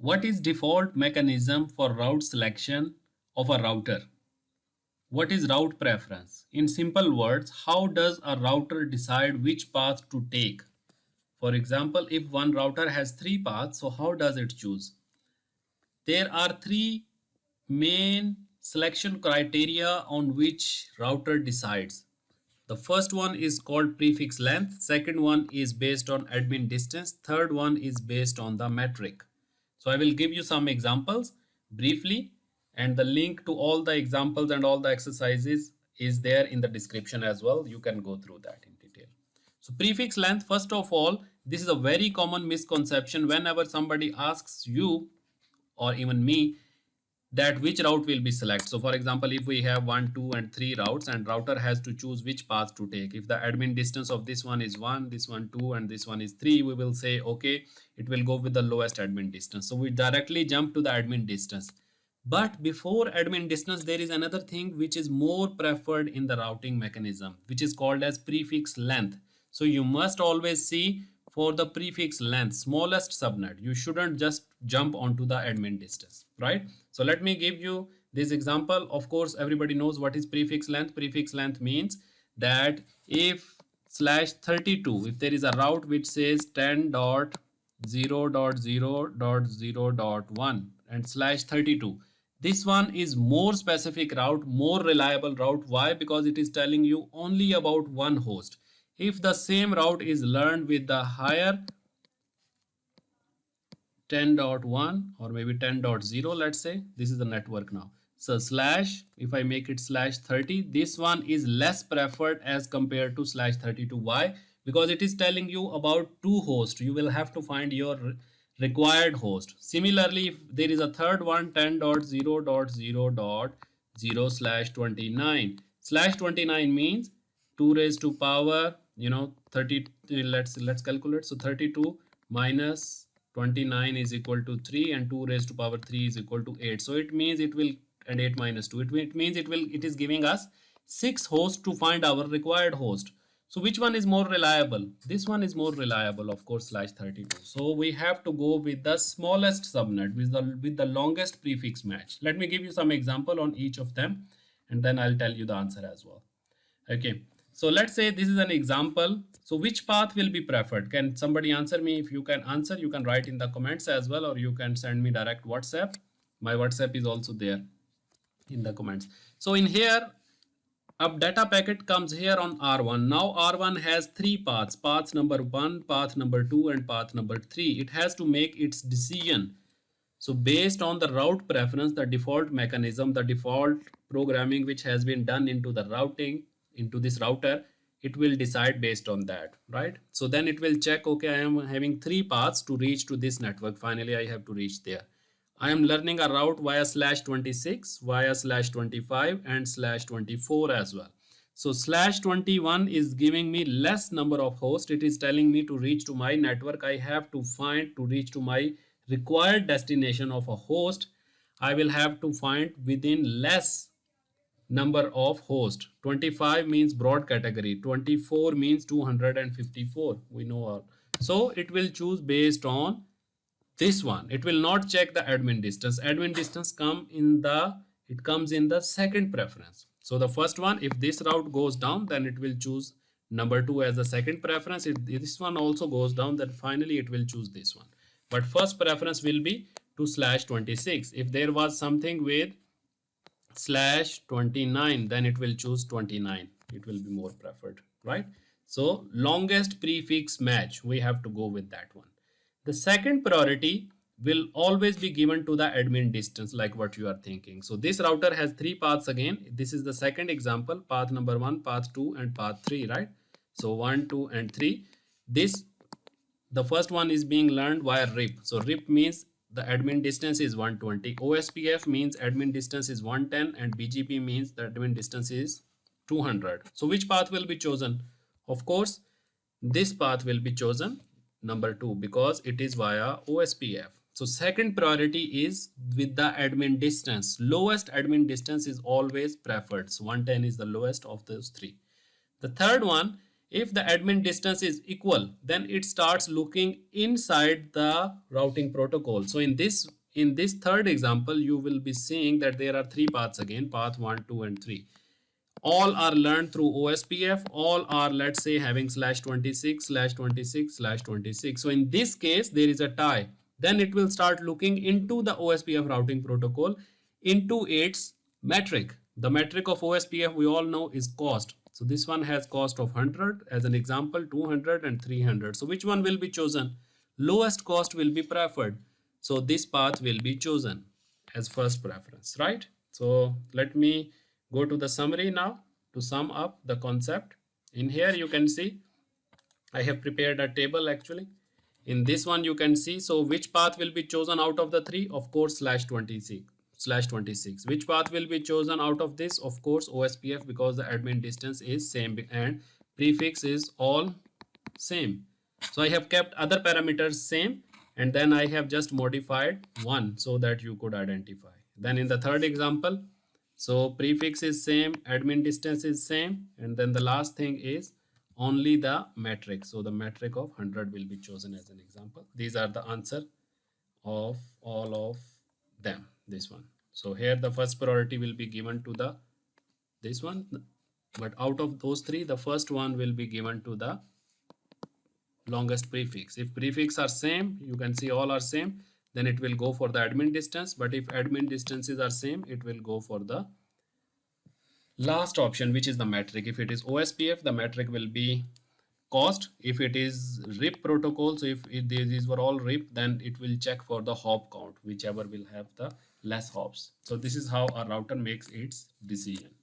What is default mechanism for route selection of a router? What is route preference? In simple words, how does a router decide which path to take? For example, if one router has three paths, so how does it choose? There are three main selection criteria on which router decides. The first one is called prefix length, second one is based on admin distance, third one is based on the metric. So I will give you some examples briefly, and the link to all the examples and all the exercises is there in the description as well. You can go through that in detail. So prefix length, first of all, this is a very common misconception whenever somebody asks you or even me that which route will be selected. So for example, if we have 1, 2 and 3 routes and router has to choose which path to take. If the admin distance of this one is 1, this one 2 and this one is 3, we will say okay, it will go with the lowest admin distance. So we directly jump to the admin distance. But before admin distance, there is another thing which is more preferred in the routing mechanism, which is called as prefix length. So you must always see for the prefix length, smallest subnet. You shouldn't just jump onto the admin distance, right? So let me give you this example. Of course, everybody knows what is prefix length. Prefix length means that if /32, if there is a route which says 10.0.0.0.1 and /32, this one is more specific route, more reliable route. Why? Because it is telling you only about one host. If the same route is learned with the higher 10.1 or maybe 10.0, let's say, this is the network now. So if I make it /30, this one is less preferred as compared to /32. Why? Because it is telling you about two hosts. You will have to find your required host. Similarly, if there is a third one, 10.0.0.0/29. /29 means 2 raised to power 30. Let's calculate. So 32 minus 29 is equal to 3 and 2 raised to power 3 is equal to 8. So it means it will, and 8 minus 2, it means it is giving us 6 hosts to find our required host. So which one is more reliable? This one is more reliable, of course, /32. So we have to go with the smallest subnet with the longest prefix match. Let me give you some example on each of them and then I'll tell you the answer as well. Okay, so let's say this is an example. So which path will be preferred? Can somebody answer me? If you can answer, you can write in the comments as well, or you can send me direct WhatsApp. My WhatsApp is also there in the comments. So in here, a data packet comes here on R1. Now R1 has three paths, path number 1, path number 2 and path number 3. It has to make its decision. So based on the route preference, the default mechanism, the default programming which has been done into the routing, into this router, it will decide based on that, right? So then it will check, okay, I am having three paths to reach to this network. Finally, I have to reach there. I am learning a route via /26, via /25 and /24 as well. So /21 is giving me less number of hosts. It is telling me to reach to my network, I have to find to reach to my required destination of a host. I will have to find within less number of hosts. 25 means broad category, 24 means 254, we know all. So it will choose based on this one. It will not check the admin distance. Admin distance comes in the second preference. So the first one, if this route goes down, then it will choose number 2 as the second preference. If this one also goes down, then finally it will choose this one. But first preference will be to /26. If there was something with /29, then it will choose 29. It will be more preferred, right? So longest prefix match, we have to go with that one. The second priority will always be given to the admin distance, like what you are thinking. So this router has three paths again. This is the second example, path number 1, path 2 and path 3, right? So 1, 2 and 3. The first one is being learned via RIP. So RIP means the admin distance is 120. OSPF means admin distance is 110 and BGP means the admin distance is 200. So which path will be chosen? Of course, this path will be chosen, number 2, because it is via OSPF. So second priority is with the admin distance. Lowest admin distance is always preferred. So 110 is the lowest of those three. The third one If the admin distance is equal, then it starts looking inside the routing protocol. So in this third example, you will be seeing that there are three paths again, path 1, 2 and 3. All are learned through OSPF. All are, let's say, having /26 /26 /26. So in this case, there is a tie. Then it will start looking into the OSPF routing protocol, into its metric. The metric of OSPF we all know is cost. So this one has cost of 100 as an example, 200 and 300. So which one will be chosen? Lowest cost will be preferred. So this path will be chosen as first preference, right? So let me go to the summary now to sum up the concept. In here you can see I have prepared a table actually. In this one you can see, so which path will be chosen out of the three? Of course /26. Which path will be chosen out of this? Of course OSPF, because the admin distance is same and prefix is all same. So I have kept other parameters same, and then I have just modified one so that you could identify. Then in the third example, so prefix is same, admin distance is same, and then the last thing is only the metric. So the metric of 100 will be chosen as an example. These are the answer of all of them, this one. So here the first priority will be given to the this one, but out of those three, the first one will be given to the longest prefix. If prefix are same, you can see all are same, then it will go for the admin distance. But if admin distances are same, it will go for the last option, which is the metric. If it is OSPF, the metric will be cost. If it is RIP protocol, so if these were all RIP, then it will check for the hop count, whichever will have the less hops. So this is how a router makes its decision.